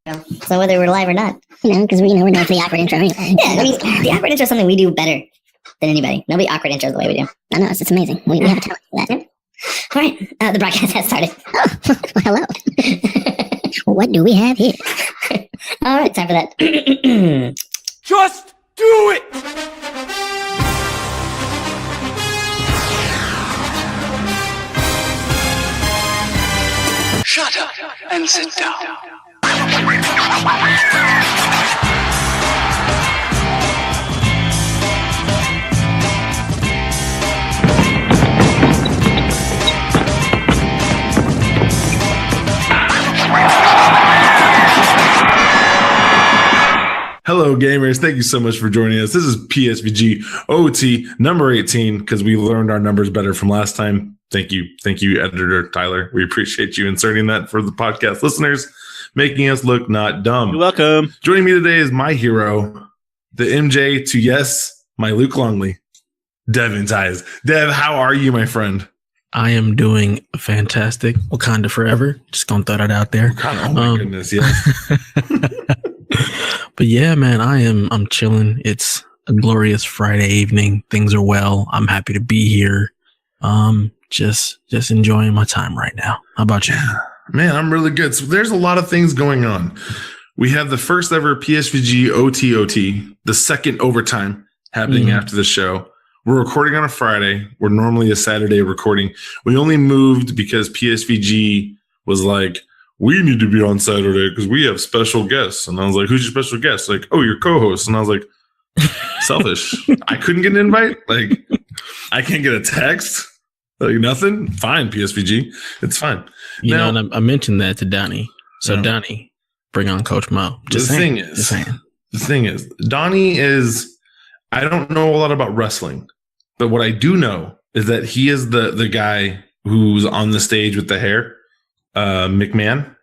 So whether we're live or not, because we're known for the awkward intro anyway. Yeah, I mean, the awkward intro is something we do better than anybody. Nobody awkward intros the way we do. I know, it's amazing. We have a talent for that. All right, the broadcast has started. Oh, hello. What do we have here? All right, time for that. Just do it! Shut up and sit down. Hello, gamers. Thank you so much for joining us. This is Psvg OT number 18 because we learned our numbers better from last time. Thank you, editor Tyler. We appreciate you inserting that for the podcast listeners, making us look not dumb. You're welcome. Joining me today is my hero, the MJ to yes, my Luke Longley, Devin Ties. Dev, how are you, my friend? I am doing fantastic. Wakanda forever. Just gonna throw that out there. Oh my goodness, yes. But yeah, man, I'm chilling. It's a glorious Friday evening. Things are well. I'm happy to be here. Just enjoying my time right now. How about you? Yeah, man, I'm really good. So there's a lot of things going on. We have the first ever Psvg OT, the second overtime happening after the show. We're recording on a Friday. We're normally a Saturday recording. We only moved because Psvg was like, we need to be on Saturday because we have special guests. And I was like, who's your special guest? Like, oh, your co-host. And I was like, selfish. I couldn't get an invite. Like, I can't get a text. Like, nothing. Fine, Psvg. It's fine. You know, and I mentioned that to Donnie. So, Donnie, bring on Coach Mo. The thing is, Donnie is, I don't know a lot about wrestling, but what I do know is that he is the guy who's on the stage with the hair. McMahon.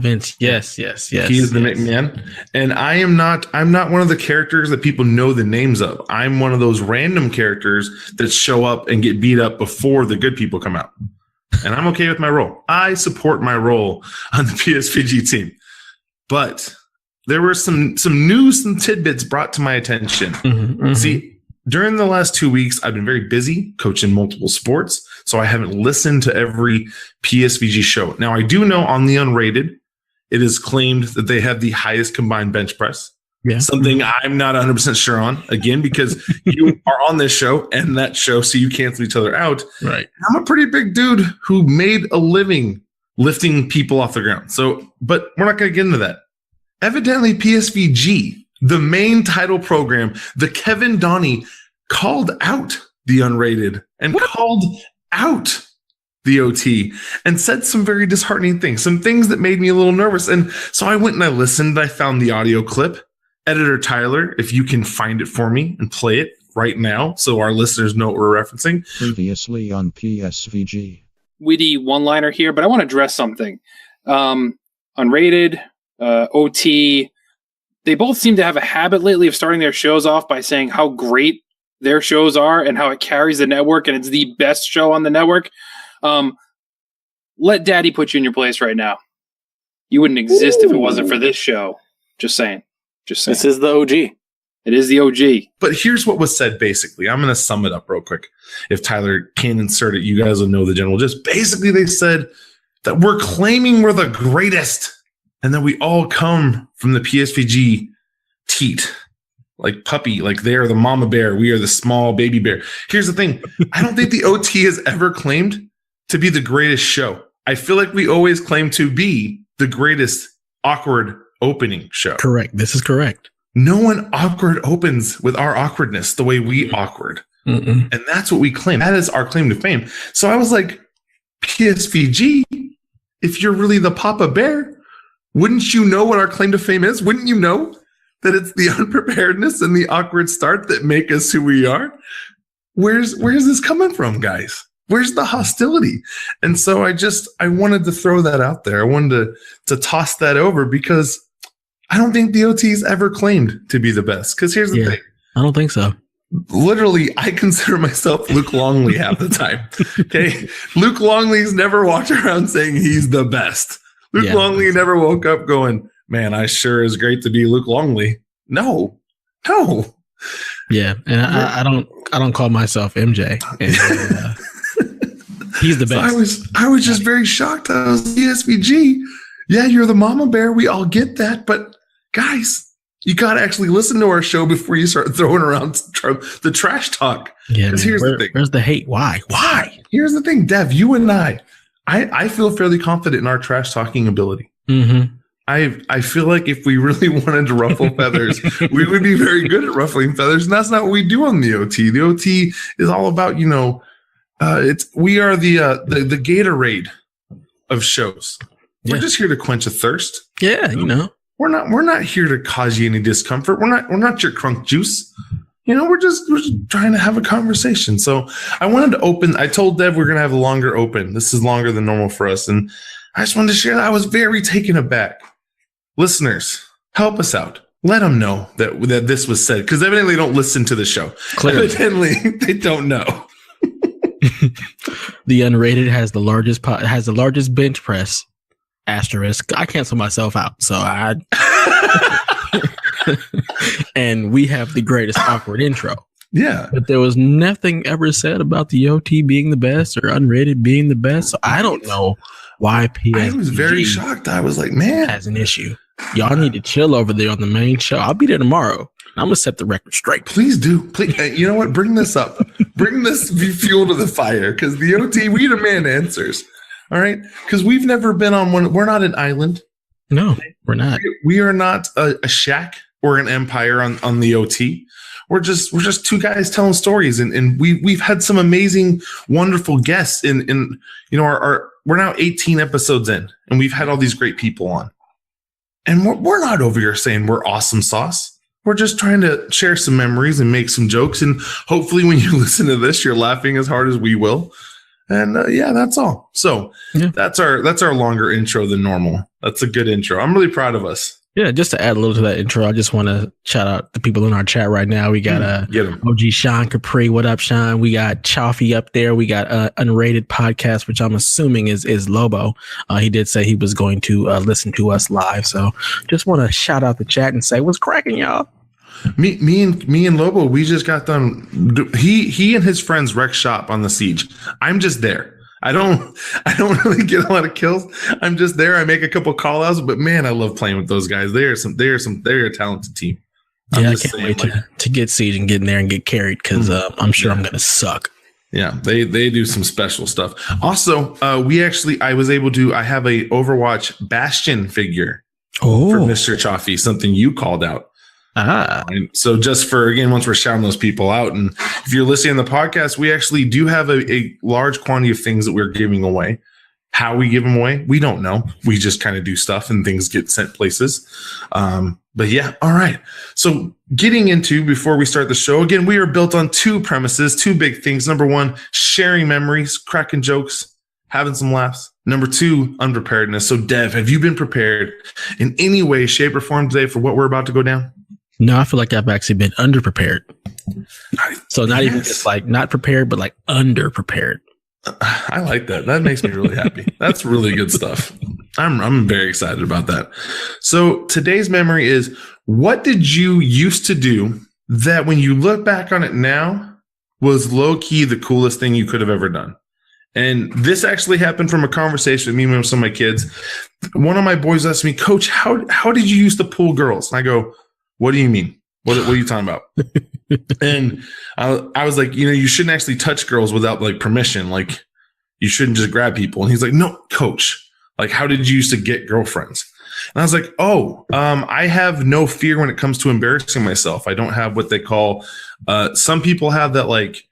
Vince. Yes. He is the McMahon. And I'm not one of the characters that people know the names of. I'm one of those random characters that show up and get beat up before the good people come out. And I'm okay with my role. I support my role on the Psvg team. But there were some news and tidbits brought to my attention. See, during the last 2 weeks, I've been very busy coaching multiple sports, so I haven't listened to every Psvg show. Now, I do know on the Unrated, it is claimed that they have the highest combined bench press. Yeah. Something I'm not 100% sure on, again, because you are on this show and that show, so you cancel each other out. Right. I'm a pretty big dude who made a living lifting people off the ground. So, but we're not going to get into that. Evidently, Psvg, the main title program, the Kevin Donnie, called out the Unrated and called out the OT and said some very disheartening things, some things that made me a little nervous. And so I went and I listened. I found the audio clip. Editor Tyler, if you can find it for me and play it right now so our listeners know what we're referencing. Previously on Psvg. Witty one-liner here, but I want to address something. Unrated, OT, they both seem to have a habit lately of starting their shows off by saying how great their shows are and how it carries the network and it's the best show on the network. Let Daddy put you in your place right now. You wouldn't exist if it wasn't for this show. Just saying. This is the OG. It is the OG. But here's what was said basically. I'm going to sum it up real quick. If Tyler can insert it, you guys will know the general gist. Basically, they said that we're claiming we're the greatest and that we all come from the Psvg teat. Like puppy, like they're the mama bear. We are the small baby bear. Here's the thing. I don't think the OT has ever claimed to be the greatest show. I feel like we always claim to be the greatest awkward opening show. Correct. This is correct. No one awkward opens with our awkwardness the way we awkward. And that's what we claim. That is our claim to fame. So I was like, Psvg, if you're really the Papa Bear, wouldn't you know what our claim to fame is? Wouldn't you know that it's the unpreparedness and the awkward start that make us who we are? Where's this coming from, guys? Where's the hostility? And so I wanted to throw that out there. I wanted to toss that over because I don't think the OT's ever claimed to be the best. Because here's the thing. I don't think so. Literally, I consider myself Luke Longley half the time. Okay. Luke Longley's never walked around saying he's the best. Luke Longley never woke up going, man, I sure is great to be Luke Longley. No. Yeah, and I don't call myself MJ. And, he's the best. So I was just very shocked. I was ESVG. Yeah, you're the mama bear. We all get that, but guys, you got to actually listen to our show before you start throwing around the trash talk. Yeah, man, here's the thing. Where's the hate? Why? Here's the thing, Dev. You and I feel fairly confident in our trash talking ability. Mm-hmm. I feel like if we really wanted to ruffle feathers, we would be very good at ruffling feathers, and that's not what we do on the OT. The OT is all about, we are the Gatorade of shows. Yeah. We're just here to quench a thirst. Yeah, we're not here to cause you any discomfort. We're not your crunk juice. We're just trying to have a conversation. So I wanted to open. I told Dev we're gonna have a longer open. This is longer than normal for us, and I just wanted to share that I was very taken aback. Listeners, help us out. Let them know that this was said, because evidently they don't listen to the show. Clearly. Evidently they don't know. The Unrated has the largest bench press. Asterisk. I cancel myself out, so I. And we have the greatest awkward intro. Yeah, but there was nothing ever said about the OT being the best or Unrated being the best. So I don't know why PSVG I was very shocked. I was like, man, has an issue. Y'all need to chill over there on the main show. I'll be there tomorrow. I'm gonna set the record straight. Please do. Please, you know what? Bring this up. Bring this fuel to the fire, because the OT, we demand answers. All right, because we've never been on one. We're not an island. No, we're not. We are not a shack or an empire on the OT. We're just two guys telling stories, and we've had some amazing, wonderful guests in our we're now 18 episodes in, and we've had all these great people on. And we're not over here saying we're awesome sauce. We're just trying to share some memories and make some jokes. And hopefully when you listen to this, you're laughing as hard as we will. And that's all. So that's our longer intro than normal. That's a good intro. I'm really proud of us. Yeah, just to add a little to that intro, I just want to shout out the people in our chat right now. We got OG Sean Capri. What up, Sean? We got Chaffee up there. We got Unrated Podcast, which I'm assuming is Lobo. He did say he was going to listen to us live. So just want to shout out the chat and say, what's cracking, y'all? Me and Lobo, we just got done. He and his friends wreck shop on the Siege. I'm just there. I don't really get a lot of kills. I'm just there. I make a couple call outs, but man, I love playing with those guys. They're a talented team. I can't wait to get Siege and get in there and get carried, because I'm sure I'm gonna suck. Yeah, they do some special stuff. Also, I have a Overwatch Bastion figure for Mr. Chaffee, something you called out. And so just for, again, once we're shouting those people out, and if you're listening to the podcast, we actually do have a large quantity of things that we're giving away. How we give them away, we don't know. We just kind of do stuff and things get sent places. But yeah, all right. So getting into, before we start the show, again, we are built on two premises, two big things. Number one, sharing memories, cracking jokes, having some laughs. Number two, unpreparedness. So Dev, have you been prepared in any way, shape, or form today for what we're about to go down? No, I feel like I've actually been underprepared. So not even just like not prepared, but like underprepared. I like that. That makes me really happy. That's really good stuff. I'm very excited about that. So today's memory is, what did you used to do that when you look back on it now was low key the coolest thing you could have ever done? And this actually happened from a conversation with me and some of my kids. One of my boys asked me, Coach, how did you used to pull girls? And I go, what do you mean? What are you talking about? And I was like, you shouldn't actually touch girls without like permission. Like, you shouldn't just grab people. And he's like, no, Coach, like, how did you used to get girlfriends? And I was like, I have no fear when it comes to embarrassing myself. I don't have what they call, some people have that, like,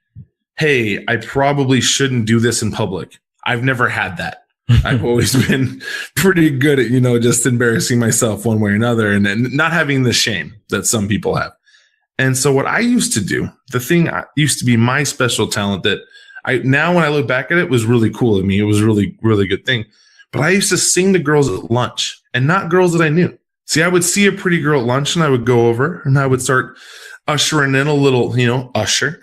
hey, I probably shouldn't do this in public. I've never had that. I've always been pretty good at, just embarrassing myself one way or another, and not having the shame that some people have. And so what I used to do, the thing used to be my special talent that now when I look back at it, was really cool of me. It was a really, really good thing. But I used to sing to girls at lunch, and not girls that I knew. See, I would see a pretty girl at lunch, and I would go over and I would start ushering in a little, usher.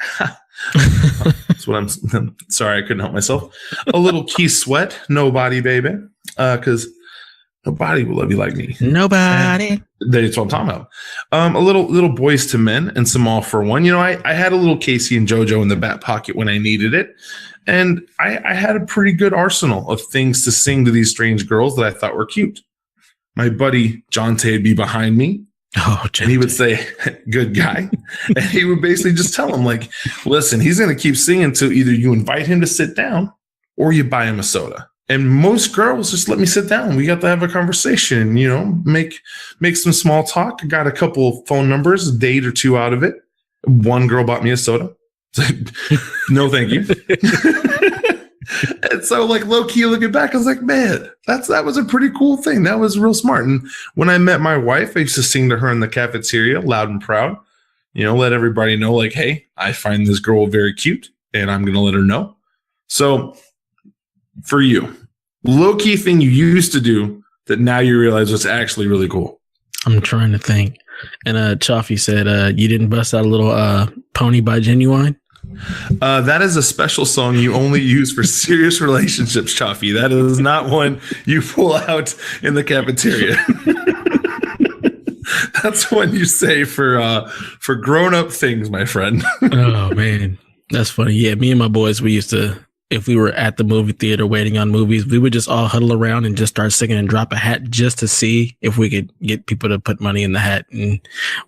That's what I'm sorry, I couldn't help myself. A little Key Sweat, Nobody Baby. Because Nobody will love you like me. Nobody. That's what I'm talking about. A little Boys to Men and some All for One. You know, I had a little Casey and JoJo in the back pocket when I needed it. And I had a pretty good arsenal of things to sing to these strange girls that I thought were cute. My buddy Jonte would be behind me. Oh, and he would say, good guy. And he would basically just tell him, like, listen, he's going to keep singing until either you invite him to sit down or you buy him a soda. And most girls just let me sit down. We got to have a conversation, you know, make some small talk. I got a couple phone numbers, a date or two out of it. One girl bought me a soda. No, thank you. And so, like, low key looking back, I was like, man, that was a pretty cool thing. That was real smart. And when I met my wife, I used to sing to her in the cafeteria, loud and proud. You know, let everybody know, like, hey, I find this girl very cute, and I'm going to let her know. So, for you, low key thing you used to do that now you realize was actually really cool. I'm trying to think. And Chaffee said, you didn't bust out a little Pony by Genuine? That is a special song you only use for serious relationships, Chaffee. That is not one you pull out in the cafeteria. That's one you say for grown-up things, my friend. Oh, man. That's funny. Yeah, me and my boys, we used to, if we were at the movie theater waiting on movies, we would just all huddle around and just start singing and drop a hat just to see if we could get people to put money in the hat. And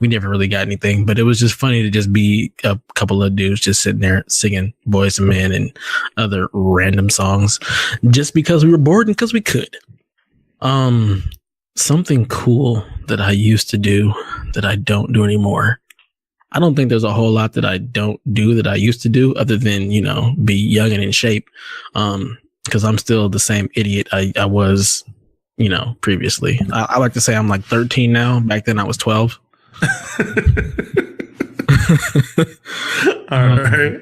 we never really got anything, but it was just funny to just be a couple of dudes just sitting there singing Boys and Men and other random songs just because we were bored and because we could. Something cool that I used to do that I don't do anymore. I don't think there's a whole lot that I don't do that I used to do other than, you know, be young and in shape. Because I'm still the same idiot I was, you know, previously. I like to say I'm like 13 now. Back then I was 12. All right.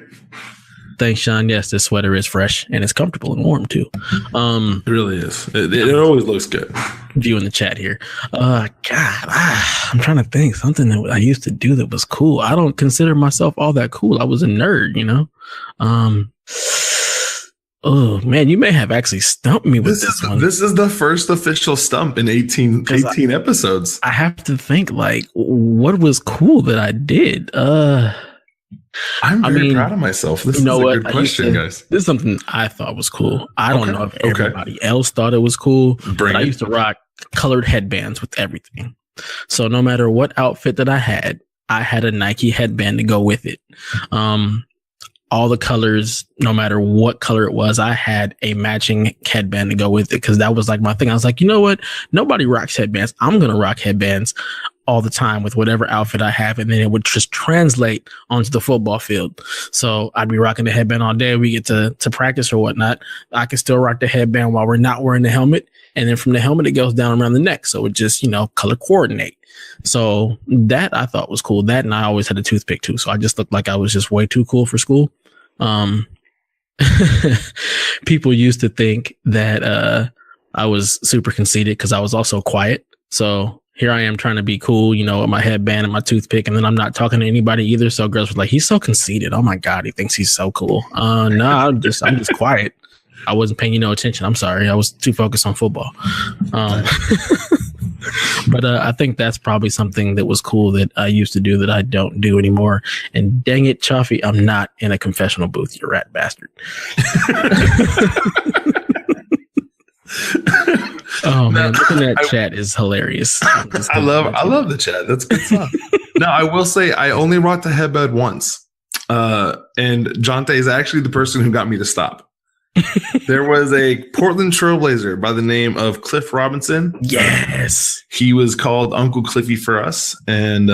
Thanks, Sean. Yes, this sweater is fresh and it's comfortable and warm too. It really is. It always looks good. View in the chat here. I'm trying to think something that I used to do that was cool. I don't consider myself all that cool. I was a nerd, you know. Oh man, you may have actually stumped me with this one. This is the first official stump in 18 episodes. I have to think, like, what was cool that I did? I'm very proud of myself. This is a good question, guys. This is something I thought was cool. I don't know if everybody else thought it was cool. But I used to rock colored headbands with everything. So no matter what outfit that I had a Nike headband to go with it. All the colors, no matter what color it was, I had a matching headband to go with it because that was like my thing. I was like, you know what? Nobody rocks headbands. I'm going to rock headbands all the time with whatever outfit I have. And then it would just translate onto the football field. So I'd be rocking the headband all day. We get to practice or whatnot. I can still rock the headband while we're not wearing the helmet. And then from the helmet, it goes down around the neck. So it just, you know, color coordinate. So that I thought was cool. That, and I always had a toothpick too. So I just looked like I was just way too cool for school. People used to think that I was super conceited because I was also quiet. So here I am trying to be cool, you know, with my headband and my toothpick, and then I'm not talking to anybody either. So girls were like, he's so conceited. Oh my God, he thinks he's so cool. No, I'm just quiet. I wasn't paying you no attention. I'm sorry. I was too focused on football. But I think that's probably something that was cool that I used to do that I don't do anymore. And dang it, Chaffee, I'm not in a confessional booth, you rat bastard. Oh man, looking at chat is hilarious. I love the chat. That's good stuff. Now I will say I only rocked the headband once. And Jonte is actually the person who got me to stop. There was a Portland Trailblazer by the name of Cliff Robinson. Yes. He was called Uncle Cliffy for us. And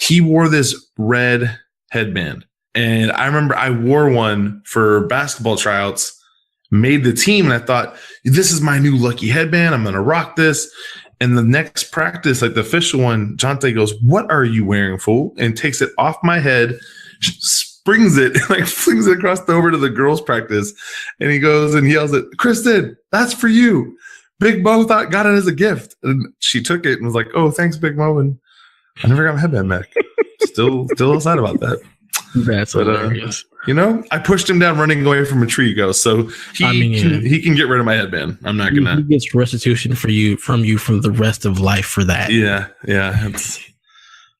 he wore this red headband. And I remember I wore one for basketball tryouts, made the team. And I thought, this is my new lucky headband. I'm going to rock this. And the next practice, like the official one, Jonte goes, what are you wearing, fool? And takes it off my head, springs it, like flings it across over to the girls' practice. And he goes and yells at Kristen, that's for you. Big Mo got it as a gift. And she took it and was like, oh, thanks, Big Mo. And I never got my headband back. Still sad about that. That's hilarious. I pushed him down running away from a tree ghost, so he can get rid of my headband. I'm not gonna. He gets restitution from you for the rest of life for that. Yeah. It's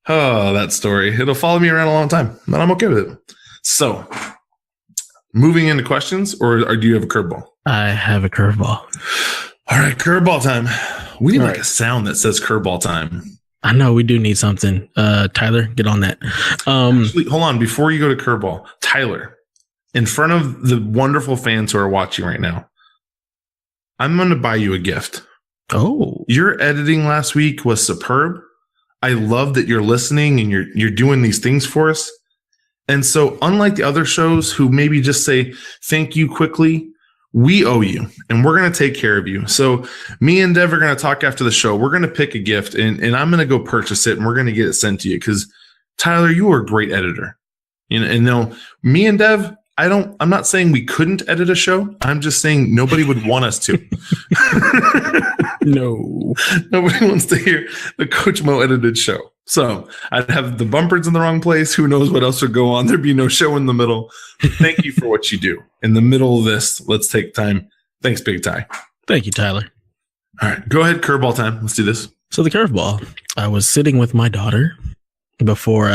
that story. It'll follow me around a long time, but I'm okay with it. So, moving into questions, or do you have a curveball? I have a curveball. All right, curveball time. We need a sound that says curveball time. I know we do need something. Tyler, get on that. Actually, hold on. Before you go to curveball, Tyler, in front of the wonderful fans who are watching right now, I'm going to buy you a gift. Oh, your editing last week was superb. I love that you're listening and you're doing these things for us. And so, unlike the other shows who maybe just say thank you quickly, we owe you and we're going to take care of you. So me and Dev are going to talk after the show. We're going to pick a gift and I'm going to go purchase it and we're going to get it sent to you. Because Tyler, you are a great editor. Me and Dev, I'm not saying we couldn't edit a show. I'm just saying nobody would want us to. No, nobody wants to hear the Coach Mo edited show. So I'd have the bumpers in the wrong place. Who knows what else would go on? There'd be no show in the middle. Thank you for what you do. In the middle of this, let's take time. Thanks, Big Ty. Thank you, Tyler. All right, go ahead. Curveball time. Let's do this. So the curveball, I was sitting with my daughter before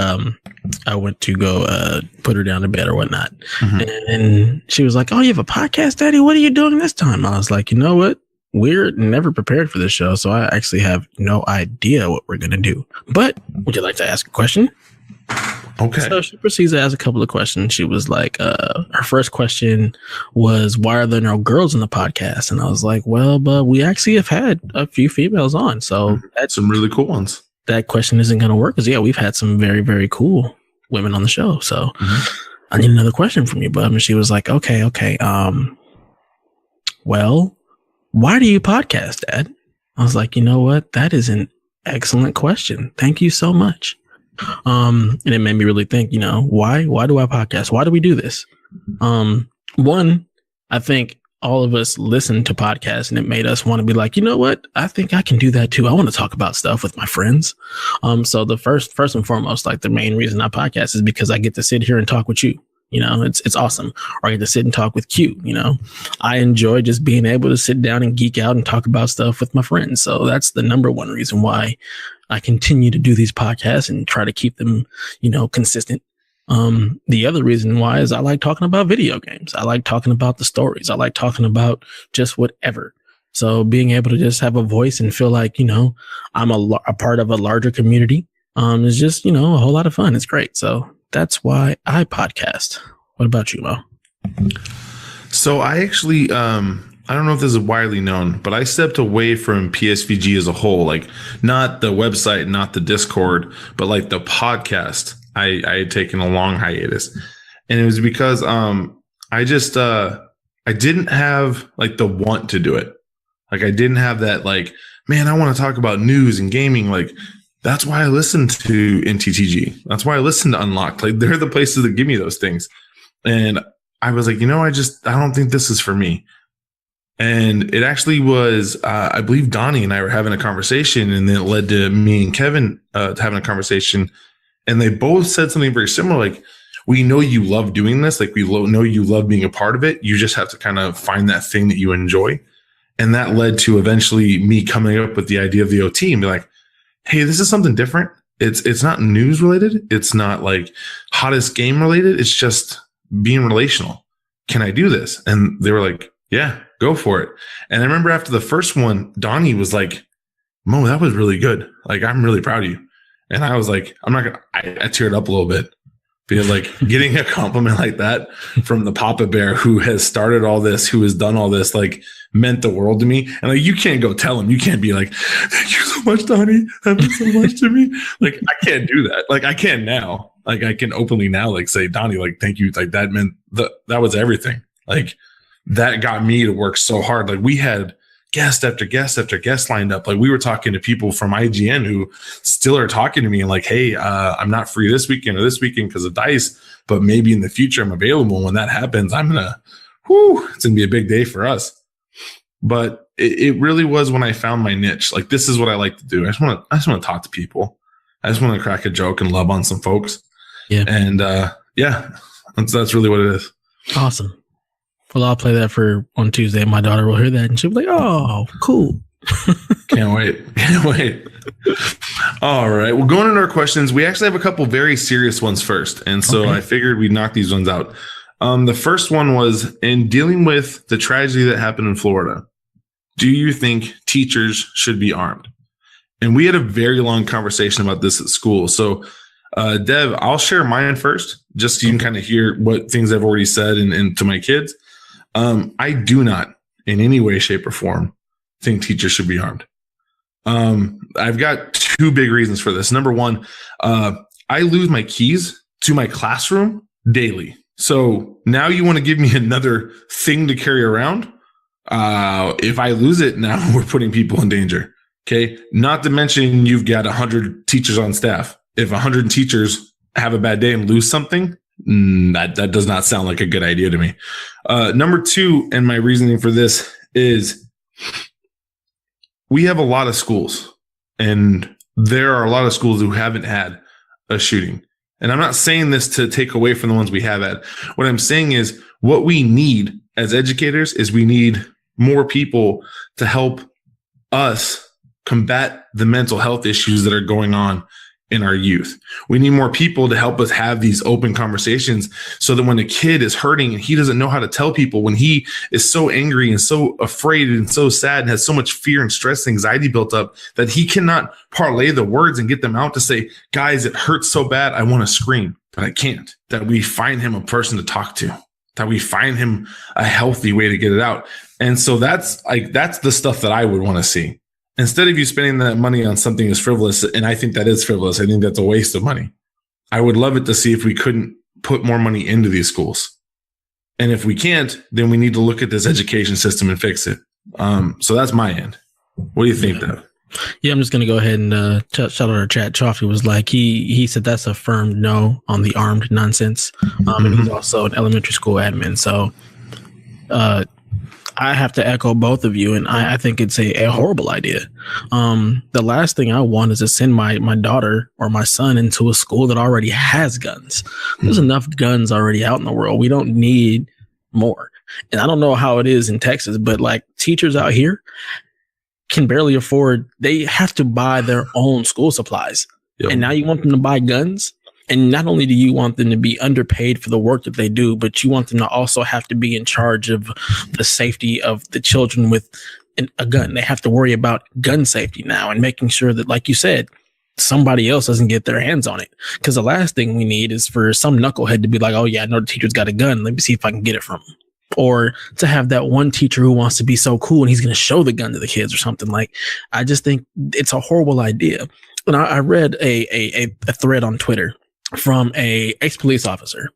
I went to go put her down to bed or whatnot. Mm-hmm. And she was like, "Oh, you have a podcast, Daddy? What are you doing this time?" I was like, "You know what? We're never prepared for this show, so I actually have no idea what we're going to do. But would you like to ask a question?" Okay. So she proceeds to ask a couple of questions. She was like, her first question was, "Why are there no girls in the podcast?" And I was like, "Well, but we actually have had a few females on. So that's some really cool ones. That question isn't going to work because, yeah, we've had some very, very cool women on the show. So I need another question from you, bub." And she was like, okay. Well, why do you podcast, Dad? I was like, you know what? That is an excellent question. Thank you so much. And it made me really think, why do I podcast? Why do we do this? One, I think all of us listen to podcasts and it made us want to be like, you know what? I think I can do that too. I want to talk about stuff with my friends. So the first and foremost, like the main reason I podcast is because I get to sit here and talk with you. It's awesome. Or I get to sit and talk with Q. I enjoy just being able to sit down and geek out and talk about stuff with my friends. So that's the number one reason why I continue to do these podcasts and try to keep them, consistent. The other reason why is I like talking about video games. I like talking about the stories. I like talking about just whatever. So being able to just have a voice and feel like, I'm a part of a larger community, is just, a whole lot of fun. It's great. So that's why I podcast. What about you, Mo? So I actually, I don't know if this is widely known, but I stepped away from PSVG as a whole, like not the website, not the Discord, but like the podcast. I had taken a long hiatus, and it was because I just I didn't have like the want to do it. Like I didn't have that like, man, I want to talk about news and gaming. Like that's why I listen to NTTG. That's why I listen to Unlocked. Like they're the places that give me those things. And I was like, I don't think this is for me. And it actually was, I believe Donnie and I were having a conversation, and then it led to me and Kevin having a conversation. And they both said something very similar. Like, we know you love doing this. Like, we know you love being a part of it. You just have to kind of find that thing that you enjoy. And that led to eventually me coming up with the idea of the OT and be like, hey, this is something different. It's not news related. It's not like hottest game related. It's just being relational. Can I do this? And they were like, yeah, go for it. And I remember after the first one, Donnie was like, Mo, that was really good. Like, I'm really proud of you. And I was like, I teared up a little bit because like getting a compliment like that from the Papa Bear who has started all this, who has done all this, like meant the world to me. And like, you can't go tell him, you can't be like, thank you so much, Donnie. That meant so much to me. Like, I can't do that. Like I can now, like I can openly now, like say, Donnie, like, thank you. Like that meant that was everything. Like that got me to work so hard. Like we had guest after guest after guest lined up. Like we were talking to people from IGN who still are talking to me and like, hey, I'm not free this weekend or this weekend because of DICE, but maybe in the future I'm available. When that happens, it's gonna be a big day for us. But it really was when I found my niche. Like this is what I like to do. I just want to talk to people. I just want to crack a joke and love on some folks. Yeah. And Yeah, that's really what it is. Awesome. Well, I'll play that on Tuesday. My daughter will hear that and she'll be like, "Oh, cool." Can't wait. All right. Well, going into our questions, we actually have a couple very serious ones first. And so I figured we'd knock these ones out. The first one was, in dealing with the tragedy that happened in Florida, do you think teachers should be armed? And we had a very long conversation about this at school. So, Dev, I'll share mine first, just so you can kind of hear what things I've already said and to my kids. I do not, in any way, shape, or form, think teachers should be armed. I've got two big reasons for this. Number one, I lose my keys to my classroom daily. So now you want to give me another thing to carry around? If I lose it, now we're putting people in danger. Okay. Not to mention you've got 100 teachers on staff. If 100 teachers have a bad day and lose something, that does not sound like a good idea to me. Number two, and my reasoning for this is, we have a lot of schools, and there are a lot of schools who haven't had a shooting. And I'm not saying this to take away from the ones we have had. What I'm saying is, what we need as educators is we need more people to help us combat the mental health issues that are going on in our youth. We need more people to help us have these open conversations, so that when a kid is hurting and he doesn't know how to tell people, when he is so angry and so afraid and so sad and has so much fear and stress and anxiety built up that he cannot parlay the words and get them out to say, guys, it hurts so bad, I want to scream, but I can't. That we find him a person to talk to, that we find him a healthy way to get it out. And so that's the stuff that I would want to see. Instead of you spending that money on something as frivolous, and I think that is frivolous, I think that's a waste of money. I would love it to see if we couldn't put more money into these schools. And if we can't, then we need to look at this education system and fix it. So that's my end. What do you think, Dev? Yeah, I'm just going to go ahead and shout out our chat. Chaffee was like, he said that's a firm no on the armed nonsense. And he's also an elementary school admin. So I have to echo both of you, and I think it's a horrible idea. The last thing I want is to send my daughter or my son into a school that already has guns. There's enough guns already out in the world. We don't need more. And I don't know how it is in Texas, but like teachers out here can barely afford, they have to buy their own school supplies. Yep. And now you want them to buy guns? And not only do you want them to be underpaid for the work that they do, but you want them to also have to be in charge of the safety of the children with a gun. They have to worry about gun safety now and making sure that, like you said, somebody else doesn't get their hands on it. Because the last thing we need is for some knucklehead to be like, oh yeah, I know the teacher's got a gun. Let me see if I can get it from him. Or to have that one teacher who wants to be so cool and he's going to show the gun to the kids or something. Like, I just think it's a horrible idea. And I read a thread on Twitter from a ex-police officer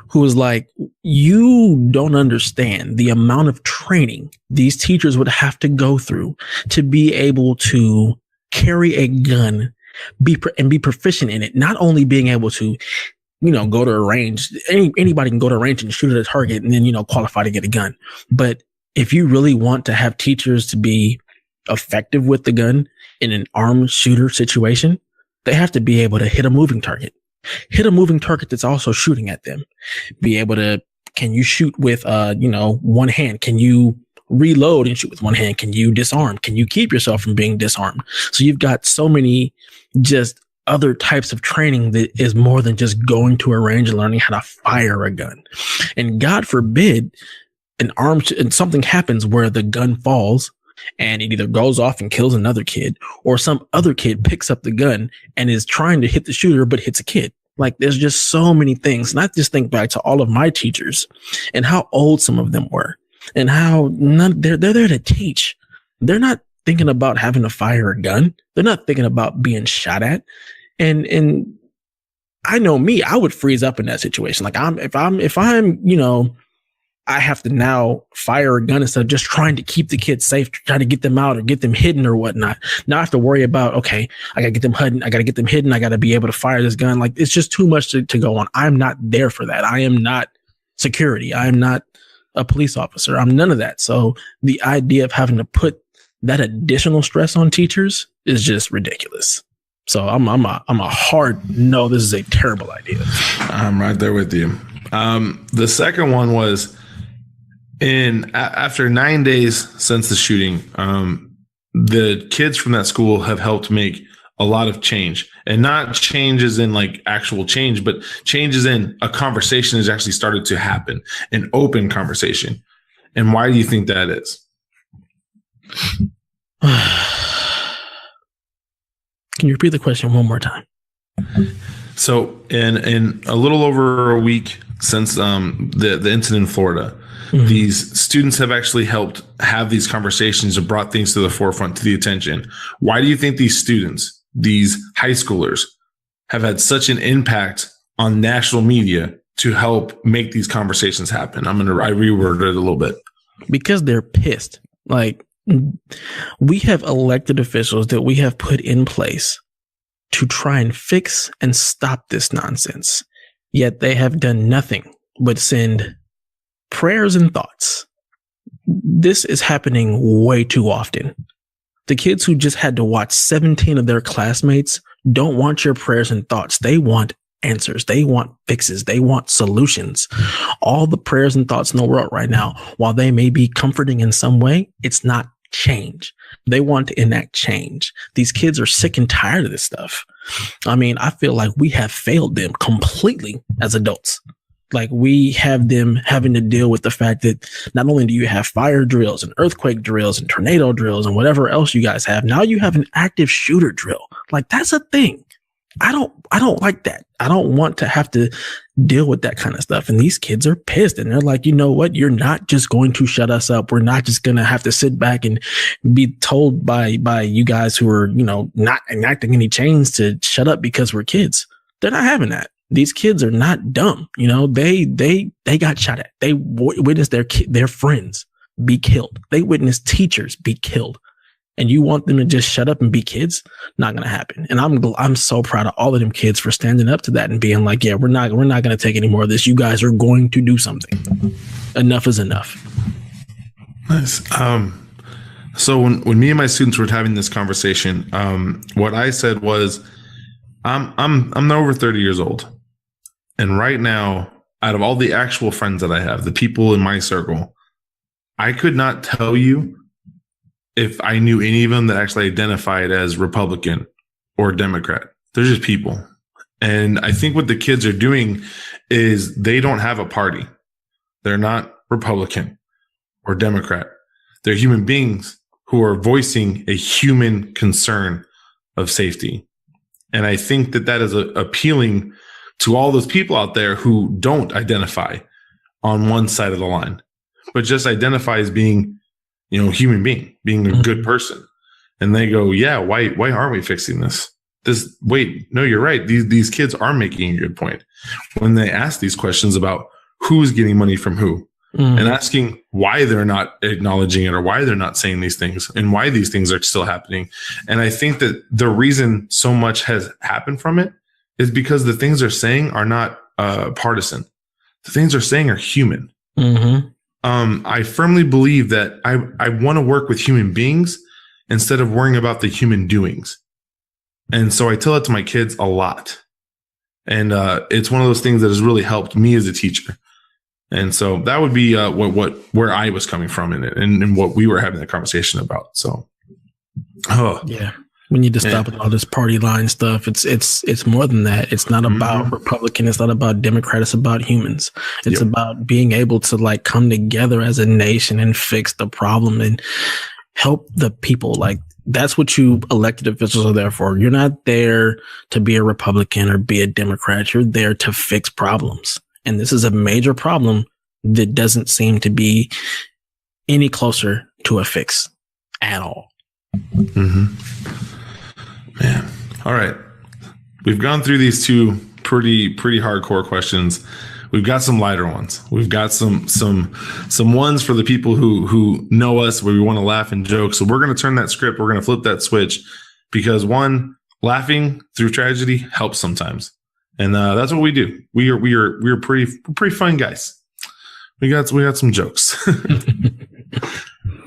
who was like, you don't understand the amount of training these teachers would have to go through to be able to carry a gun, be proficient in it. Not only being able to, go to a range, anybody can go to a range and shoot at a target and then, qualify to get a gun. But if you really want to have teachers to be effective with the gun in an armed shooter situation, they have to be able to hit a moving target that's also shooting at them. Be able to, can you shoot with, one hand? Can you reload and shoot with one hand? Can you disarm? Can you keep yourself from being disarmed? So you've got so many just other types of training that is more than just going to a range and learning how to fire a gun. And God forbid and something happens where the gun falls and it either goes off and kills another kid, or some other kid picks up the gun and is trying to hit the shooter, but hits a kid. Like, there's just so many things. And I just think back to all of my teachers and how old some of them were and how they're there to teach. They're not thinking about having to fire a gun. They're not thinking about being shot at. And I know me, I would freeze up in that situation. Like, if I'm, I have to now fire a gun instead of just trying to keep the kids safe, trying to get them out or get them hidden or whatnot. Now I have to worry about, okay, I got to get them hidden. I got to get them hidden. I got to be able to fire this gun. Like, it's just too much to go on. I'm not there for that. I am not security. I am not a police officer. I'm none of that. So the idea of having to put that additional stress on teachers is just ridiculous. So I'm a hard no. This is a terrible idea. I'm right there with you. The second one was after 9 days since the shooting, the kids from that school have helped make a lot of change, and not changes in like actual change, but changes in a conversation has actually started to happen, an open conversation. And why do you think that is? Can you repeat the question one more time? So in a little over a week since the incident in Florida, these students have actually helped have these conversations and brought things to the forefront, to the attention. Why do you think these students, these high schoolers, have had such an impact on national media to help make these conversations happen? I reworded it a little bit. Because they're pissed. Like, we have elected officials that we have put in place to try and fix and stop this nonsense. Yet they have done nothing but send prayers and thoughts. This is happening way too often. The kids who just had to watch 17 of their classmates don't want your prayers and thoughts. They want answers. They want fixes. They want solutions. All the prayers and thoughts in the world right now, while they may be comforting in some way, it's not change. They want to enact change. These kids are sick and tired of this stuff. I mean, I feel like we have failed them completely as adults. Like, we have them having to deal with the fact that not only do you have fire drills and earthquake drills and tornado drills and whatever else you guys have, now you have an active shooter drill. Like, that's a thing. I don't like that. I don't want to have to deal with that kind of stuff. And these kids are pissed, and they're like, you know what? You're not just going to shut us up. We're not just going to have to sit back and be told by you guys who are, not enacting any change to shut up because we're kids. They're not having that. These kids are not dumb. They got shot at. They witnessed their friends be killed. They witnessed teachers be killed. And you want them to just shut up and be kids? Not going to happen. And I'm so proud of all of them kids for standing up to that and being like, yeah, we're not going to take any more of this. You guys are going to do something. Enough is enough. Nice. So when me and my students were having this conversation, what I said was, I'm over 30 years old. And right now, out of all the actual friends that I have, the people in my circle, I could not tell you if I knew any of them that actually identified as Republican or Democrat. They're just people. And I think what the kids are doing is they don't have a party. They're not Republican or Democrat. They're human beings who are voicing a human concern of safety. And I think that is appealing to all those people out there who don't identify on one side of the line, but just identify as being, human being a good person. And they go, yeah, why aren't we fixing this? Wait, no, you're right. These kids are making a good point when they ask these questions about who's getting money from who, and asking why they're not acknowledging it or why they're not saying these things and why these things are still happening. And I think that the reason so much has happened from it is because the things they're saying are not partisan. The things they're saying are human. Mm-hmm. I firmly believe that I want to work with human beings instead of worrying about the human doings. And so I tell it to my kids a lot. And it's one of those things that has really helped me as a teacher. And so that would be where I was coming from in it and what we were having the conversation about. So, yeah. We need to stop with all this party line stuff. It's more than that. It's not about Republican. It's not about Democrat. It's about humans. It's about being able to come together as a nation and fix the problem and help the people. Like, that's what you elected officials are there for. You're not there to be a Republican or be a Democrat. You're there to fix problems. And this is a major problem that doesn't seem to be any closer to a fix at all. Mm-hmm. Man. All right. We've gone through these two pretty hardcore questions. We've got some lighter ones. We've got some ones for the people who know us where we want to laugh and joke. So we're going to turn that script. We're going to flip that switch because laughing through tragedy helps sometimes. And that's what we do. We're pretty fun guys. We got some jokes.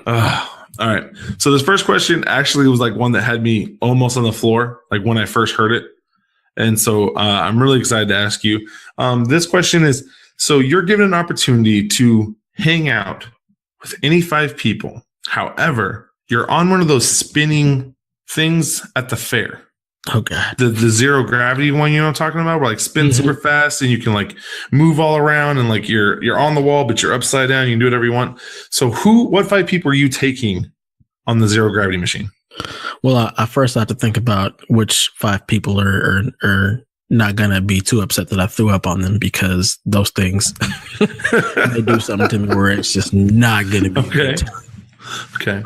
All All right. So this first question actually was like one that had me almost on the floor, like when I first heard it. And so I'm really excited to ask you. This question is, so you're given an opportunity to hang out with any 5 people. However, you're on one of those spinning things at the fair. Oh God. The zero gravity one, you know what I'm talking about? Where like spin super fast and you can like move all around and like you're on the wall, but you're upside down. You can do whatever you want. So what 5 people are you taking on the zero gravity machine? Well, I first have to think about which 5 people are not gonna be too upset that I threw up on them, because those things they do something to me where it's just not gonna be okay. a good time. Okay.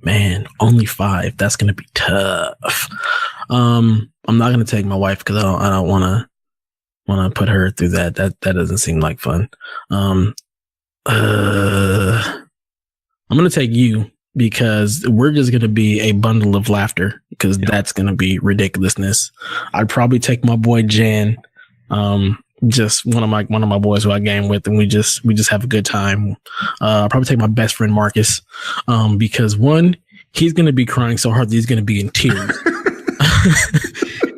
Man, only 5. That's gonna be tough. I'm not gonna take my wife because I don't wanna put her through that. That doesn't seem like fun. I'm gonna take you, because we're just going to be a bundle of laughter, because that's going to be ridiculousness. I'd probably take my boy Jan, just one of my boys who I game with, and we just have a good time. I'll probably take my best friend Marcus, because one, he's going to be crying so hard that he's going to be in tears.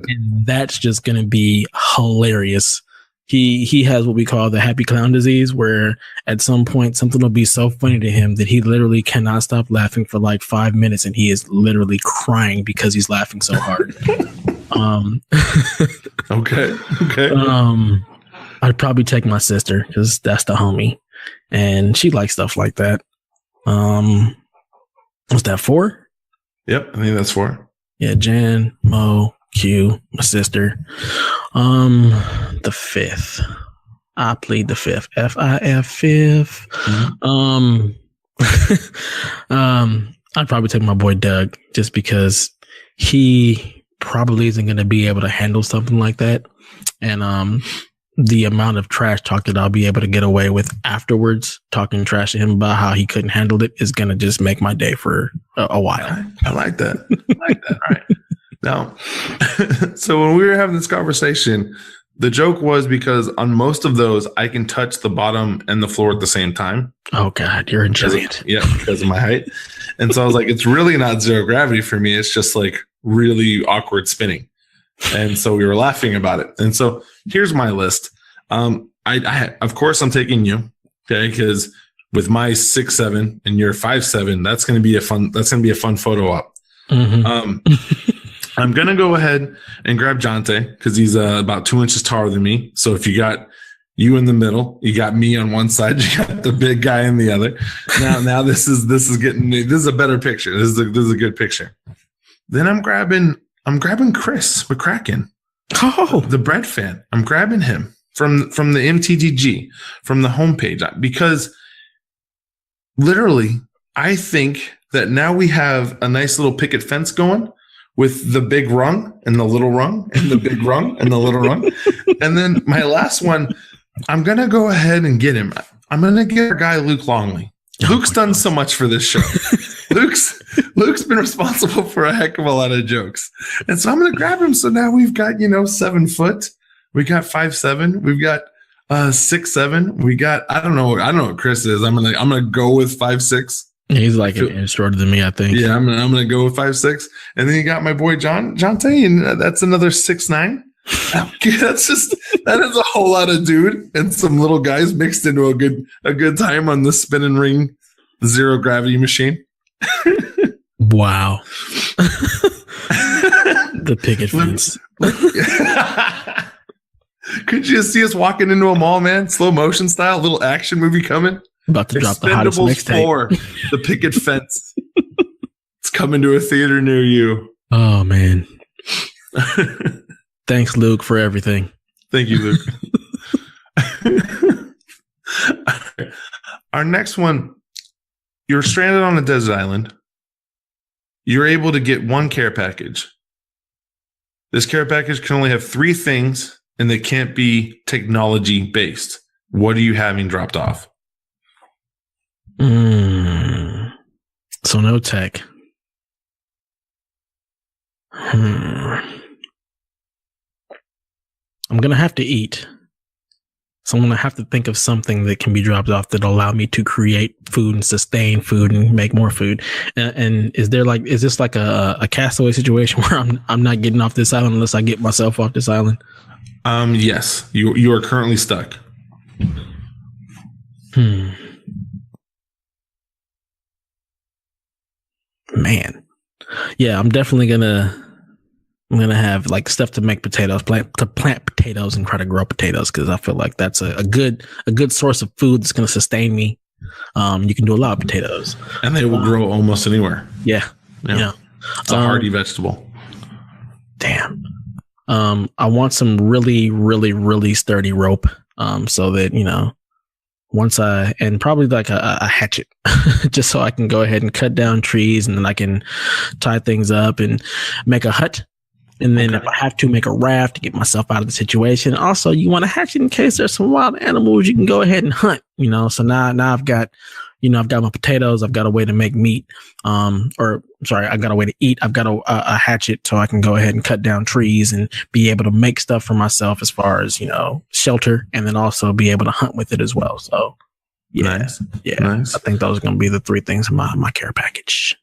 And that's just going to be hilarious. He has what we call the happy clown disease, where at some point something will be so funny to him that he literally cannot stop laughing for like 5 minutes, and he is literally crying because he's laughing so hard. Okay. I'd probably take my sister, because that's the homie, and she likes stuff like that. Was that 4? Yep, I think that's 4. Yeah, Jan, Mo, Q, my sister. The 5th. I plead the 5th. F-I-F 5th. I'd probably take my boy Doug, just because he probably isn't going to be able to handle something like that. And the amount of trash talk that I'll be able to get away with afterwards, talking trash to him about how he couldn't handle it, is going to just make my day for a while. I like that. All right. Now, so when we were having this conversation, the joke was because on most of those, I can touch the bottom and the floor at the same time. Oh God, you're a giant. Yeah, because of my height. And so I was like, it's really not zero gravity for me. It's just like really awkward spinning. And so we were laughing about it. And so here's my list. I of course I'm taking you, okay, because with my 6'7" and you're 5'7", that's gonna be a fun photo op. I'm going to go ahead and grab Jonte, because he's about 2 inches taller than me. So if you got you in the middle, you got me on one side, you got the big guy in the other. Now this is a better picture. This is a good picture. Then I'm grabbing Chris McCracken. Oh, the bread fan. I'm grabbing him from the MTGG, from the homepage, because literally I think that now we have a nice little picket fence going, with the big rung and the little rung and the big rung and the little rung. And then my last one, I'm going to go ahead and get him. I'm going to get our guy, Luke Longley. Luke's done so much for this show. Luke's been responsible for a heck of a lot of jokes. And so I'm going to grab him. So now we've got, 7 foot. We got 5'7". We've got 6'7". We got, I don't know what Chris is. I'm going to go with 5'6". He's like an inch shorter than me, I think. Yeah, I'm gonna go with 5'6", and then you got my boy Jonte, and that's another 6'9". That is a whole lot of dude and some little guys mixed into a good time on the spinning ring zero gravity machine. Wow, the picket fence. Could you see us walking into a mall, man? Slow motion style, little action movie coming. About to drop the hottest mixtape. 4, the picket fence. It's coming to a theater near you. Oh man! Thanks, Luke, for everything. Thank you, Luke. Our next one: you're stranded on a desert island. You're able to get one care package. This care package can only have 3 things, and they can't be technology based. What are you having dropped off? So no tech. I'm gonna have to eat. So I'm going to have to think of something that can be dropped off that allow me to create food and sustain food and make more food. And is this like a castaway situation where I'm not getting off this island unless I get myself off this island? Yes, you are currently stuck. Man. Yeah, I'm definitely gonna have like stuff to make potatoes, plant potatoes and try to grow potatoes, because I feel like that's a good source of food that's gonna sustain me. You can do a lot of potatoes, and they will grow almost anywhere. Yeah. It's a hardy vegetable. Damn. I want some really, really, really sturdy rope. So that and probably like a hatchet, just so I can go ahead and cut down trees, and then I can tie things up and make a hut. And then if I have to, make a raft to get myself out of the situation. Also, you want a hatchet in case there's some wild animals you can go ahead and hunt, So now I've got, I've got my potatoes. I've got a way to make meat. I've got a way to eat. I've got a hatchet so I can go ahead and cut down trees and be able to make stuff for myself as far as, shelter, and then also be able to hunt with it as well. So yeah, nice. I think those are going to be the three things in my care package.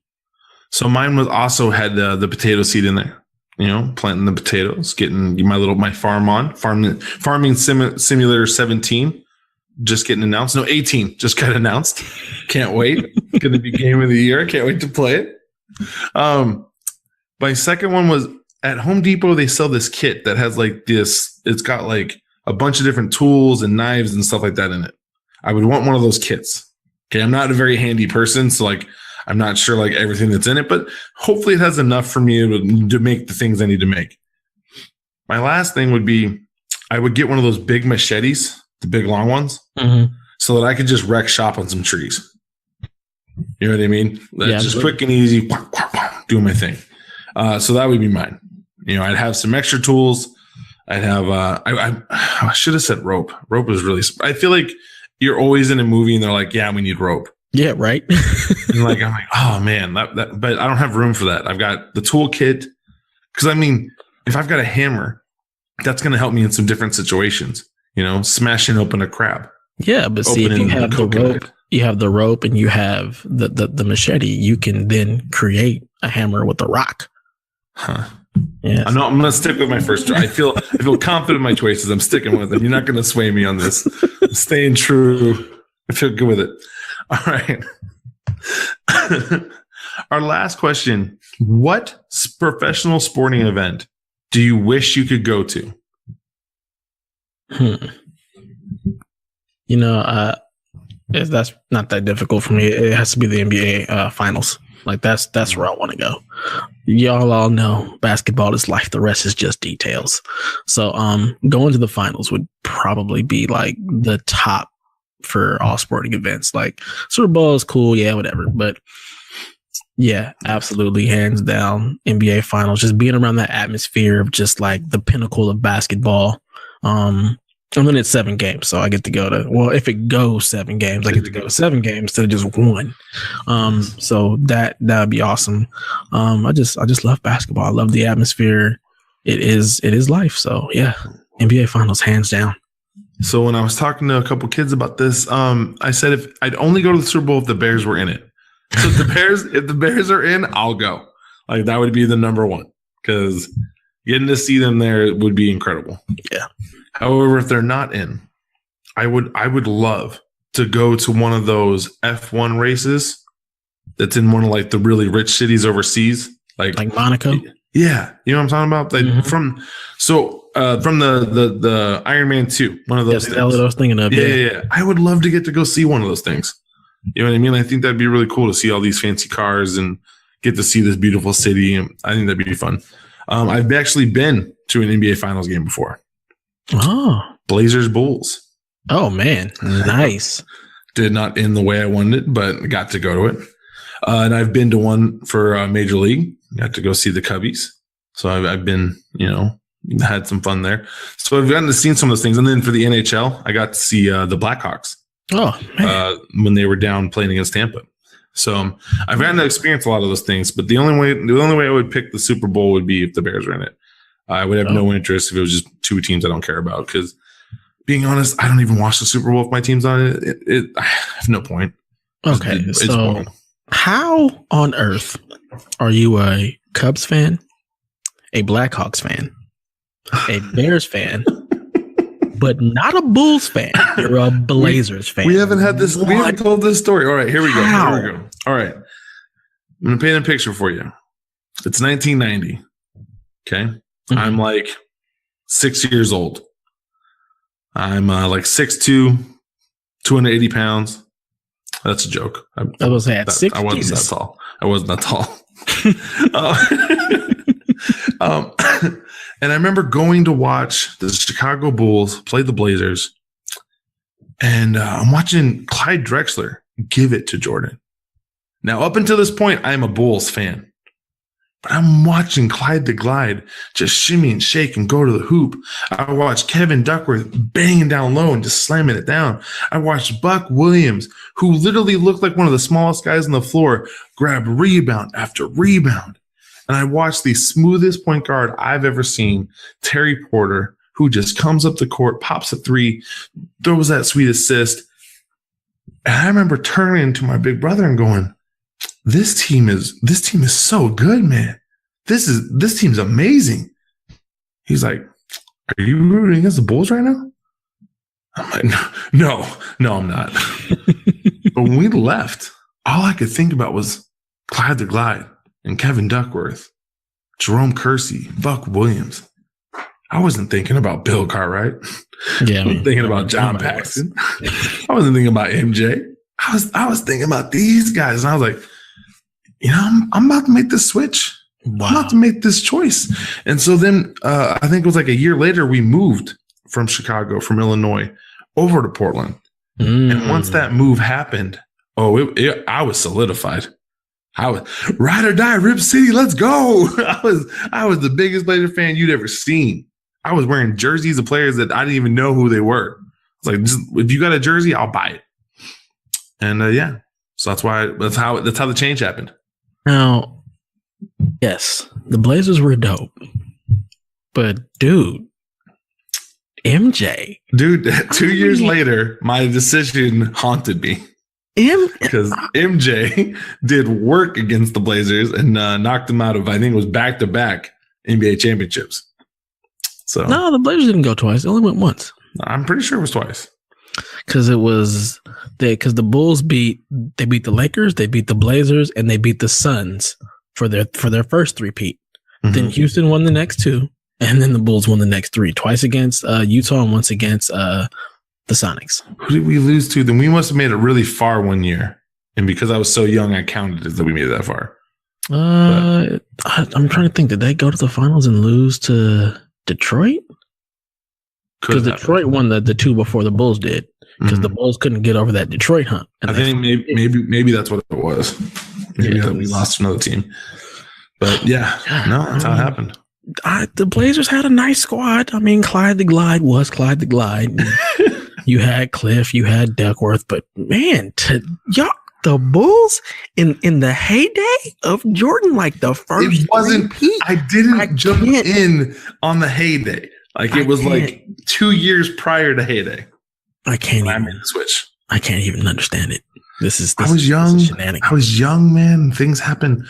So mine was also had the potato seed in there. Planting the potatoes, getting my farming simulator 17, just getting announced. No, 18 just got announced. Can't wait. Going to be game of the year. Can't wait to play it. My second one was at Home Depot. They sell this kit that has like this. It's got like a bunch of different tools and knives and stuff like that in it. I would want one of those kits. Okay, I'm not a very handy person, so like, I'm not sure like everything that's in it, but hopefully it has enough for me to make the things I need to make. My last thing would be, I would get one of those big machetes, the big long ones, so that I could just wreck shop on some trees. You know what I mean? Yeah, just quick and easy, doing my thing. So that would be mine. I'd have some extra tools. I'd have, I should have said rope. Rope is really, I feel like you're always in a movie and they're like, yeah, we need rope. Yeah, right. I'm like, oh man, that, but I don't have room for that. I've got the toolkit, because if I've got a hammer, that's going to help me in some different situations. Smashing open a crab. Yeah, but see, if you have the rope, and you have the machete, you can then create a hammer with a rock. Huh. Yeah, I'm going to stick with my first try. I feel confident in my choices. I'm sticking with them. You're not going to sway me on this. I'm staying true. I feel good with it. All right. Our last question. What professional sporting event do you wish you could go to? That's not that difficult for me. It has to be the NBA finals. Like that's where I want to go. Y'all all know basketball is life. The rest is just details. So going to the finals would probably be like the top for all sporting events. Like Super Bowl is cool, yeah, whatever. But yeah, absolutely, hands down, NBA finals. Just being around that atmosphere of just like the pinnacle of basketball. And then it's 7 games, so I get to go to. Well, if it goes 7 games, I get to go to 7 games instead of just 1. So that would be awesome. I just love basketball. I love the atmosphere. It is life. So yeah, NBA finals, hands down. So when I was talking to a couple kids about this, I said if I'd only go to the Super Bowl if the Bears were in it. So if the Bears are in, I'll go. Like that would be the number one, because getting to see them there would be incredible. Yeah. However, if they're not in, I would love to go to one of those F1 races that's in one of like the really rich cities overseas, like Monaco. Yeah, you know what I'm talking about. Like from the Iron Man 2, one of those. That's what I was thinking of. Yeah. I would love to get to go see one of those things. You know what I mean? I think that'd be really cool to see all these fancy cars and get to see this beautiful city. And I think that'd be fun. I've actually been to an NBA Finals game before. Oh, Blazers Bulls. Oh man, nice. Did not end the way I wanted it, but got to go to it. And I've been to one for Major League. Got to go see the Cubbies. So I've been, had some fun there. So I've gotten to see some of those things. And then for the NHL, I got to see the Blackhawks. Oh, man. When they were down playing against Tampa. So I've gotten to experience a lot of those things. But the only way I would pick the Super Bowl would be if the Bears were in it. I would have no interest if it was just 2 teams I don't care about, because being honest, I don't even watch the Super Bowl if my team's on it. I have no point. Okay, It's so boring. how on earth are you a Cubs fan, a Blackhawks fan, a Bears fan, but not a Bulls fan? You're a Blazers fan. We haven't had this. We What? haven't told this story. All right, here we go. How? Here we go. All right, I'm gonna paint a picture for you. It's 1990. Okay, I'm like 6 years old. I'm like 6'2", 280 pounds. That's a joke. I was saying at 6. I wasn't Jesus. that tall. I wasn't that tall. And I remember going to watch the Chicago Bulls play the Blazers, and I'm watching Clyde Drexler give it to Jordan. Now, up until this point, I'm a Bulls fan. But I'm watching Clyde the Glide just shimmy and shake and go to the hoop. I watched Kevin Duckworth banging down low and just slamming it down. I watched Buck Williams, who literally looked like one of the smallest guys on the floor, grab rebound after rebound. And I watched the smoothest point guard I've ever seen, Terry Porter, who just comes up the court, pops a three, throws that sweet assist. And I remember turning to my big brother and going, This team is so good, man. This team's amazing. He's like, are you rooting against the Bulls right now? I'm like, no, I'm not. But when we left, all I could think about was Clyde the Glide and Kevin Duckworth, Jerome Kersey, Buck Williams. I wasn't thinking about Bill Cartwright. Yeah, I was thinking about John Paxson. I wasn't thinking about MJ. I was thinking about these guys, and I was like, I'm about to make this switch. Wow. I'm about to make this choice. And so then I think it was like a year later, we moved from Chicago, from Illinois, over to Portland. And once that move happened, I was solidified. I was ride or die, Rip City, let's go. I was the biggest Blazer fan you'd ever seen. I was wearing jerseys of players that I didn't even know who they were. It's like, if you got a jersey, I'll buy it. And so that's how the change happened. Now, yes, the Blazers were dope, but dude, MJ, 2 years later, my decision haunted me because MJ did work against the Blazers and knocked them out of, I think it was back-to-back NBA championships. So no, the Blazers didn't go twice; they only went once. I'm pretty sure it was twice. Because the Bulls beat the Lakers, they beat the Blazers, and they beat the Suns for their first three-peat. Mm-hmm. Then Houston won the next two, and then the Bulls won the next three, twice against Utah and once against the Sonics. Who did we lose to? Then we must have made it really far one year, and because I was so young, I counted as that we made it that far. I'm trying to think. Did they go to the finals and lose to Detroit? Because Detroit won the two before the Bulls did. Because the Bulls couldn't get over that Detroit hump. I think maybe that's what it was. Maybe we lost to another team. But that's how it happened. The Blazers had a nice squad. I mean, Clyde the Glide was Clyde the Glide. You had Cliff, you had Duckworth, but man, the Bulls in the heyday of Jordan, like the first. It wasn't. I didn't jump in on the heyday. Like it was like 2 years prior to heyday. I can't even the switch. I can't even understand it. I was young. I was young, man. Things happen.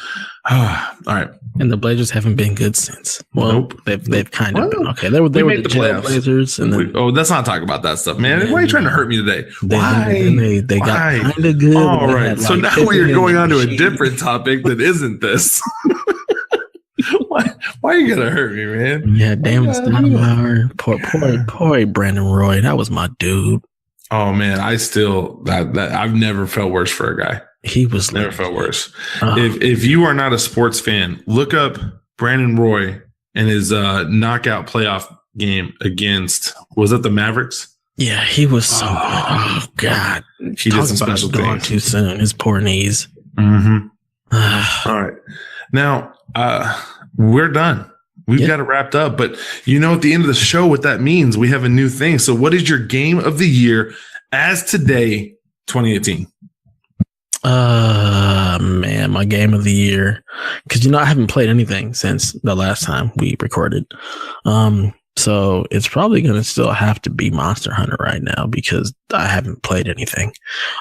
All right. And the Blazers haven't been good since. Well, nope. They've kind of been okay. They were the playoffs. Blazers, and then, let's not talk about that stuff, man. Why are you trying to hurt me today? Why? They got kind of good. All right. So now we're going on to a different topic that isn't this. Why are you gonna hurt me, man? Yeah, Damon Stoudemire, poor Brandon Roy. That was my dude. Oh man, I've never felt worse for a guy. He was never felt worse. If you are not a sports fan, look up Brandon Roy and his knockout playoff game against, was it the Mavericks? Yeah, he was so good. Oh God, he did some special things. Too soon. His poor knees. Mm-hmm. All right, now we're done. We've got it wrapped up, but at the end of the show, what that means, we have a new thing. So what is your game of the year as today, 2018? Man, my game of the year, because I haven't played anything since the last time we recorded. So it's probably going to still have to be Monster Hunter right now because I haven't played anything.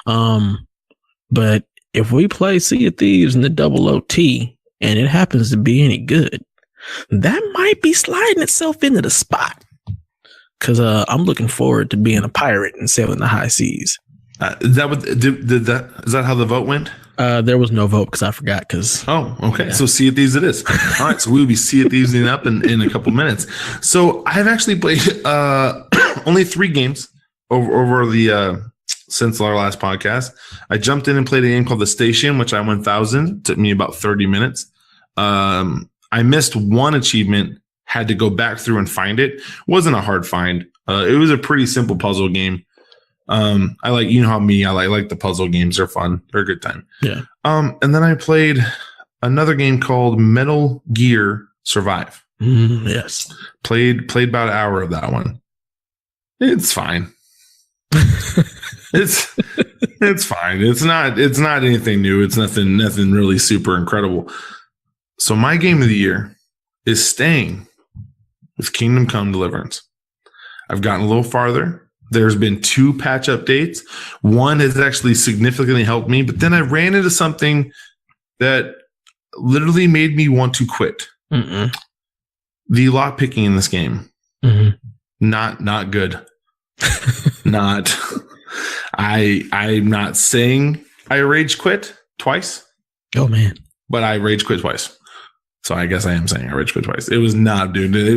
But if we play Sea of Thieves in the double OT and it happens to be any good, that might be sliding itself into the spot. Because I'm looking forward to being a pirate and sailing the high seas. Is that how the vote went? There was no vote because I forgot. Okay. Yeah. So Sea of Thieves it is. All right. So we'll be Sea of Thieves up in a couple minutes. So I've actually played only 3 games over the since our last podcast. I jumped in and played a game called The Station, which I 1000. Took me about 30 minutes. I missed one achievement. Had to go back through and find it. Wasn't a hard find. It was a pretty simple puzzle game. I like, you know how me, I like the puzzle games. They're fun. They're a good time. Yeah. And then I played another game called Metal Gear Survive. Yes. Played about an hour of that one. It's fine. it's fine. It's not anything new. It's nothing really super incredible. So my game of the year is staying with Kingdom Come Deliverance. I've gotten a little farther. There's been 2 patch updates. One has actually significantly helped me, but then I ran into something that literally made me want to quit. The lock picking in this game, not good. I'm not saying I rage quit twice. Oh man! But I rage quit twice. So I guess I am saying I rage quit twice. It was not, dude. It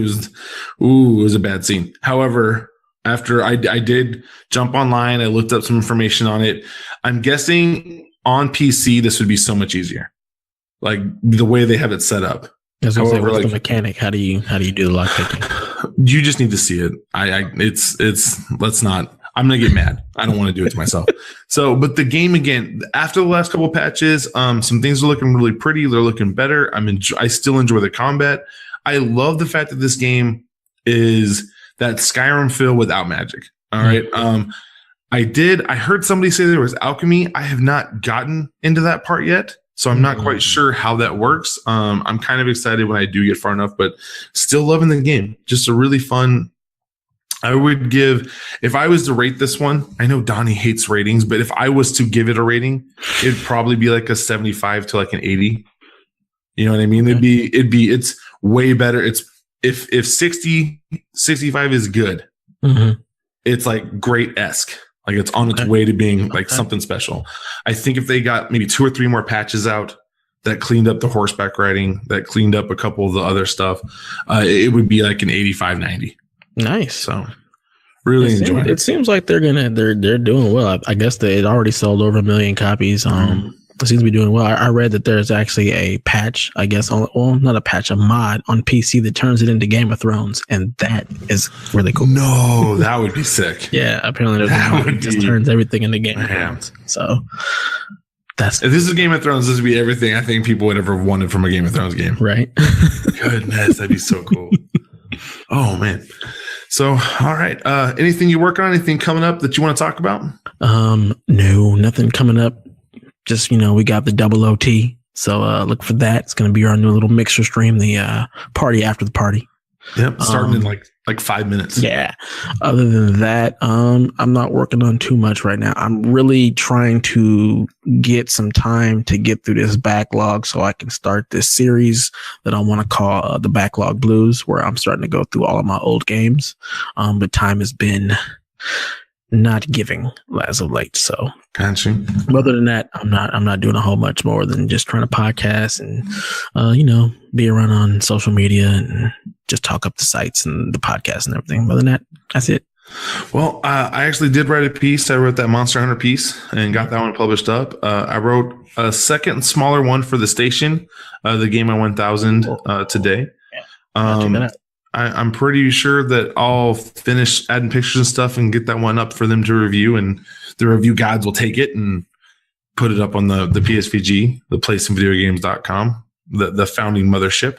was a bad scene. However, after I did jump online, I looked up some information on it. I'm guessing on PC this would be so much easier, like the way they have it set up. However, what's the mechanic? How do you do the lock picking? You just need to see it. Let's not. I'm gonna get mad. I don't want to do it to myself. So, but the game again, after the last couple of patches, some things are looking really pretty. They're looking better. I still enjoy the combat. I love the fact that this game is that Skyrim feel without magic. All right. I heard somebody say there was alchemy. I have not gotten into that part yet, so I'm not quite sure how that works. I'm kind of excited when I do get far enough, but still loving the game. Just a really fun. I would give, if I was to rate this one, I know Donnie hates ratings, but if I was to give it a rating, it'd probably be like a 75 to like an 80. You know what I mean? Okay. It's way better. It's if 60, 65 is good, it's like great-esque. Like it's on its way to being like something special. I think if they got maybe 2 or 3 more patches out that cleaned up the horseback riding, that cleaned up a couple of the other stuff, it would be like an 85, 90. Nice. So really enjoying it. It seems like they're doing well. I guess it already sold over 1 million copies. It seems to be doing well. I read that there's actually a patch, I guess, not a patch, a mod on PC that turns it into Game of Thrones, and that is really cool. No, that would be sick. Yeah, apparently there's a mod that just turns everything into Game of Thrones. So if this is Game of Thrones, this would be everything I think people would ever wanted from a Game of Thrones game. Right? Goodness, that'd be so cool. Oh man. So, all right. Anything you're working on? Anything coming up that you want to talk about? No, nothing coming up. Just, we got the double OT. So look for that. It's going to be our new little mixer stream, the party after the party. Yep. Starting in like 5 minutes. Yeah. Other than that, I'm not working on too much right now. I'm really trying to get some time to get through this backlog so I can start this series that I want to call the Backlog Blues, where I'm starting to go through all of my old games. But time has been not giving as of late. So gotcha. Other than that, I'm not doing a whole much more than just trying to podcast and be around on social media and just talk up the sites and the podcast and everything. Other than that, that's it. Well, I actually did write a piece. I wrote that Monster Hunter piece and got that one published up. I wrote a second smaller one for The Station, the game I 1000 today. I'm pretty sure that I'll finish adding pictures and stuff and get that one up for them to review, and the review guides will take it and put it up on the PSVG, the placeinvideogames.com, the founding mothership.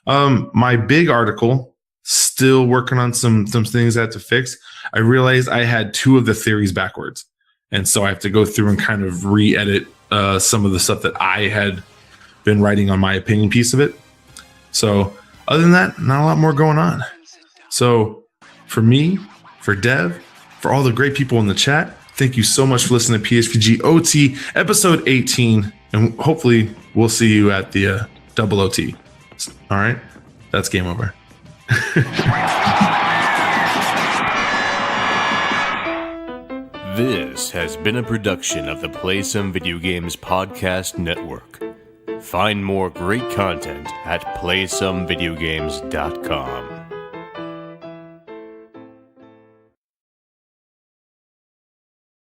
My big article, still working on some things I have to fix. I realized I had 2 of the theories backwards, and so I have to go through and kind of re-edit some of the stuff that I had been writing on my opinion piece of it. So other than that, not a lot more going on. So for me, for Dev, for all the great people in the chat, thank you so much for listening to PSVG OT episode 18. And hopefully we'll see you at the double OT. All right. That's game over. This has been a production of the Play Some Video Games Podcast Network. Find more great content at playsomevideogames.com.